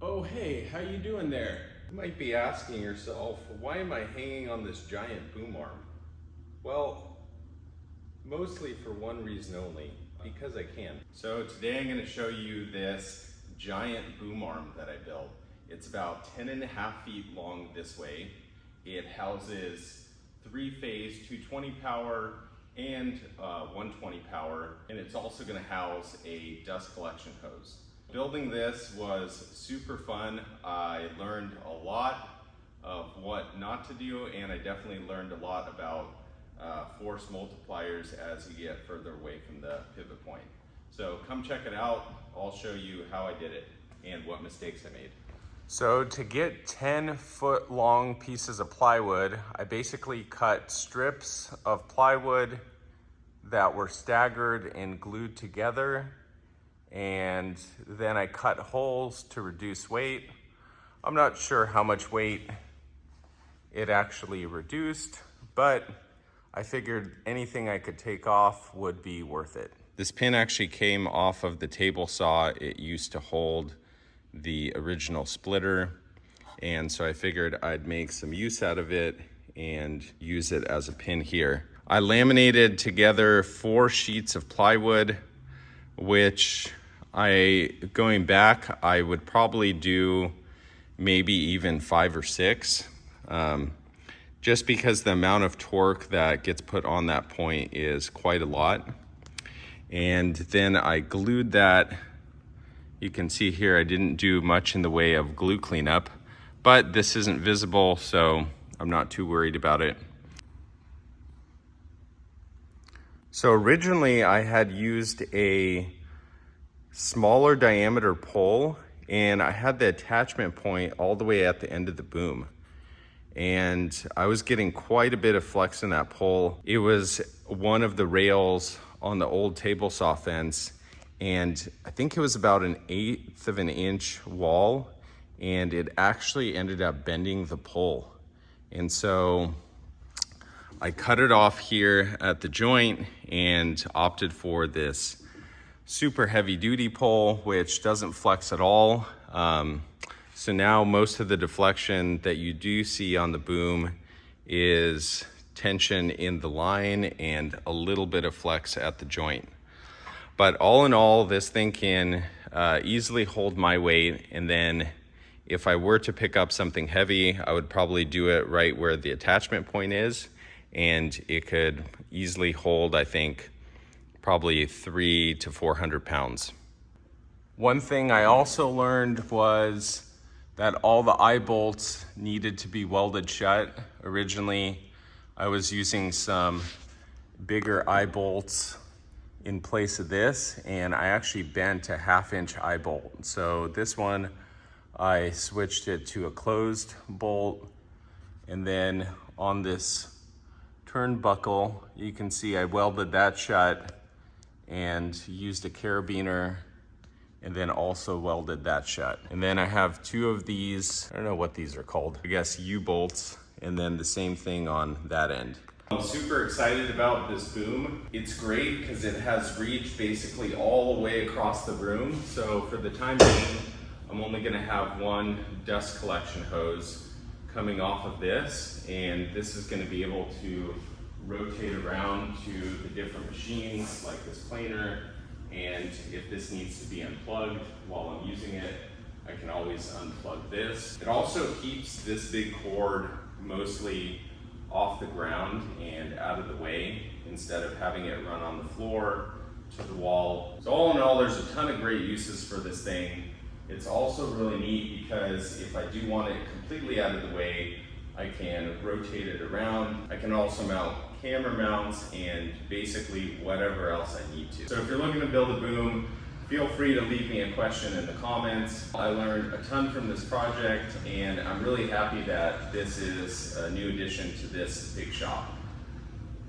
Oh hey, how you doing there? You might be asking yourself, why am I hanging on this giant boom arm? Well, mostly for one reason only, because I can. So today I'm going to show you this giant boom arm that I built. It's about 10.5 feet long this way. It houses 3-phase 220 power and 120 power, and it's also going to house a dust collection hose. Building this was super fun. I learned a lot of what not to do, and I definitely learned a lot about force multipliers as you get further away from the pivot point. So come check it out. I'll show you how I did it and what mistakes I made. So to get 10-foot long pieces of plywood, I basically cut strips of plywood that were staggered and glued together, and then I cut holes to reduce weight. I'm not sure how much weight it actually reduced, but I figured anything I could take off would be worth it. This pin actually came off of the table saw. It used to hold the original splitter, and so I figured I'd make some use out of it and use it as a pin here. I laminated together 4 sheets of plywood, which going back, I would probably do maybe even 5 or 6, just because the amount of torque that gets put on that point is quite a lot. And then I glued that. You can see here I didn't do much in the way of glue cleanup, but this isn't visible, so I'm not too worried about it. So originally I had used a smaller diameter pole, and I had the attachment point all the way at the end of the boom. And I was getting quite a bit of flex in that pole. It was one of the rails on the old table saw fence, and I think it was about 1/8 of an inch wall, and it actually ended up bending the pole. And so I cut it off here at the joint and opted for this super heavy duty pole, which doesn't flex at all. So now most of the deflection that you do see on the boom is tension in the line and a little bit of flex at the joint. But all in all, this thing can easily hold my weight, and then if I were to pick up something heavy, I would probably do it right where the attachment point is, and it could easily hold, I think, probably 300 to 400 pounds. One thing I also learned was that all the eye bolts needed to be welded shut. Originally, I was using some bigger eye bolts in place of this, and I actually bent a 1/2 inch eye bolt. So this one, I switched it to a closed bolt, and then on this turnbuckle, you can see I welded that shut and used a carabiner, and then also welded that shut. And then I have 2 of these, I don't know what these are called, I guess U-bolts, and then the same thing on that end. I'm super excited about this boom. It's great because it has reach basically all the way across the room. So for the time being, I'm only gonna have one dust collection hose coming off of this, and this is gonna be able to rotate around to the different machines like this planer, and if this needs to be unplugged while I'm using it, I can always unplug this. It also keeps this big cord mostly off the ground and out of the way instead of having it run on the floor to the wall. So all in all, there's a ton of great uses for this thing. It's also really neat because if I do want it completely out of the way, I can rotate it around. I can also mount camera mounts and basically whatever else I need to. So if you're looking to build a boom, feel free to leave me a question in the comments. I learned a ton from this project, and I'm really happy that this is a new addition to this big shop.